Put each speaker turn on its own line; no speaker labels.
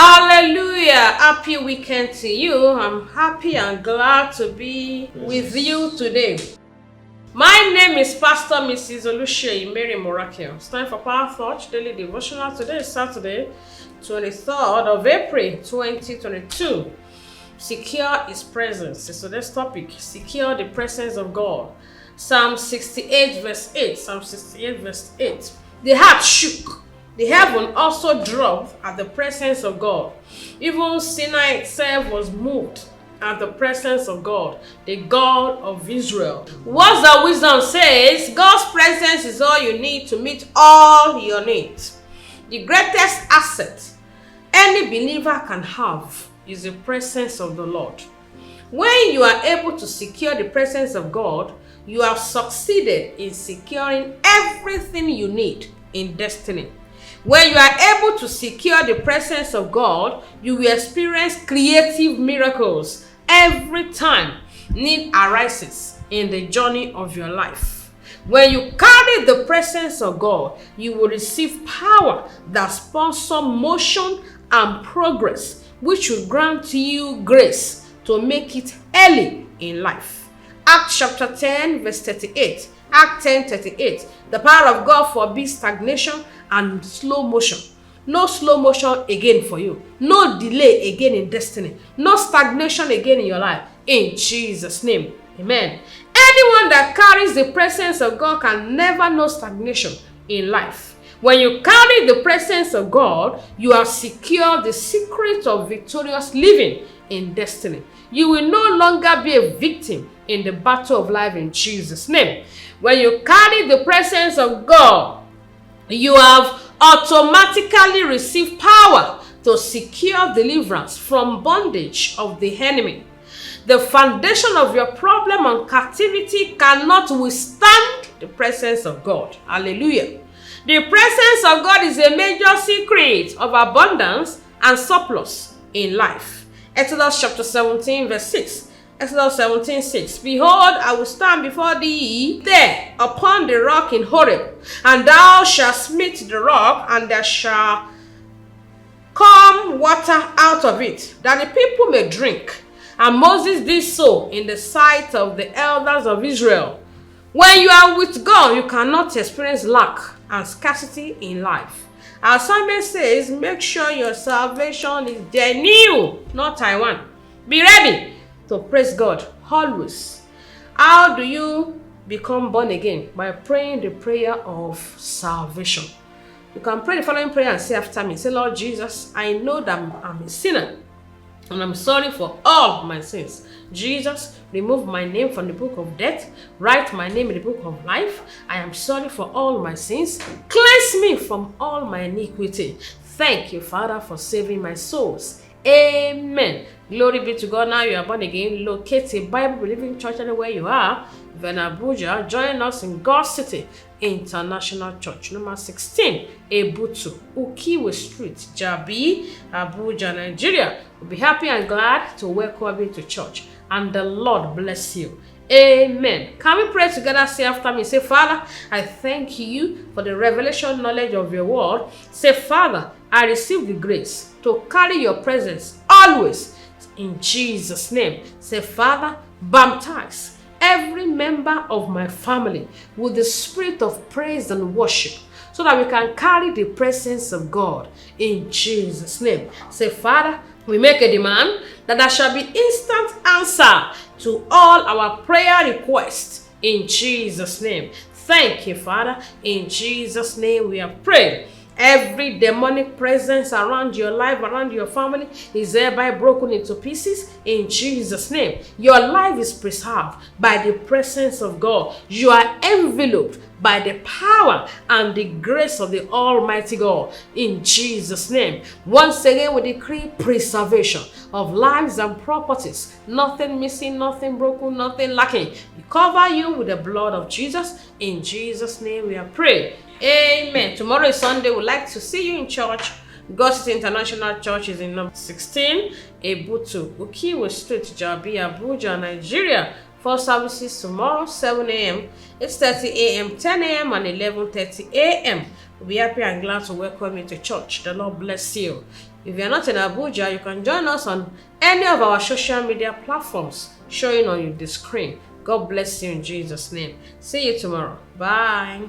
Hallelujah! Happy weekend to you. I'm happy and glad to be with you today. My name is Pastor Mrs. Oluseyi Mary Morakio. It's time for Power Thought Daily Devotional. Today is Saturday, 23rd of April, 2022. Secure His presence. So today's topic, secure the presence of God. Psalm 68 verse 8. Psalm 68 verse 8. The heart shook. The heaven also dropped at the presence of God. Even Sinai itself was moved at the presence of God, the God of Israel. What's the wisdom says? God's presence is all you need to meet all your needs. The greatest asset any believer can have is the presence of the Lord. When you are able to secure the presence of God, you have succeeded in securing everything you need in destiny. When you are able to secure the presence of God, you will experience creative miracles every time need arises in the journey of your life. When you carry the presence of God, you will receive power that sponsors motion and progress, which will grant you grace to make it early in life. Acts chapter 10 verse 38. Act 10:38. The power of God forbids stagnation and slow motion. No slow motion again for you. No delay again in destiny. No stagnation again in your life. In Jesus' name. Amen. Anyone that carries the presence of God can never know stagnation in life. When you carry the presence of God, you have secured the secret of victorious living in destiny. You will no longer be a victim in the battle of life in Jesus' name. When you carry the presence of God, you have automatically received power to secure deliverance from bondage of the enemy. The foundation of your problem and captivity cannot withstand the presence of God. Hallelujah. The presence of God is a major secret of abundance and surplus in life. Exodus chapter 17 verse 6. Exodus 17:6. Behold, I will stand before thee there upon the rock in Horeb, and thou shalt smite the rock, and there shall come water out of it, that the people may drink. And Moses did so in the sight of the elders of Israel. When you are with God, you cannot experience lack and scarcity in life. Our assignment says, make sure your salvation is genuine, not Taiwan. Be ready to praise God always. How do you become born again? By praying the prayer of salvation. You can pray the following prayer and say after me. Say, Lord Jesus, I know that I'm a sinner and I'm sorry for all my sins. Jesus, remove my name from the book of death. Write my name in the book of life. I am sorry for all my sins. Cleanse me from all my iniquity. Thank you, Father, for saving my souls. Amen. Glory be to God. Now you are born again. Locate a Bible-believing church anywhere you are. If you're in Abuja, join us in God's City International Church, number 16, Ebutu, Ukiwe Street, Jabi, Abuja, Nigeria. We'll be happy and glad to welcome you to church. And the Lord bless you. Amen. Can we pray together? Say after me. Say, Father, I thank you for the revelation knowledge of your word. Say, Father, I receive the grace to carry your presence always in Jesus' name. Say, Father, baptize every member of my family with the spirit of praise and worship, so that we can carry the presence of God in Jesus' name. Say, Father, we make a demand that there shall be instant answer to all our prayer requests in Jesus' name. Thank you, Father. In Jesus' name we have prayed. Every demonic presence around your life, around your family, is thereby broken into pieces in Jesus' name. Your life is preserved by the presence of God. You are enveloped by the power and the grace of the Almighty God in Jesus' name. Once again, we decree preservation of lives and properties. Nothing missing, nothing broken, nothing lacking. We cover you with the blood of Jesus. In Jesus' name we are praying. Amen. Tomorrow is Sunday. We'd like to see you in church. God's City International Church is in number 16, Ebutu, Ukiwe Street, Jabi, Abuja, Nigeria. 4 services tomorrow, 7 a.m., 8:30 a.m., 10 a.m., and 11:30 a.m. We'll be happy and glad to welcome you to church. The Lord bless you. If you're not in Abuja, you can join us on any of our social media platforms showing on the screen. God bless you in Jesus' name. See you tomorrow. Bye.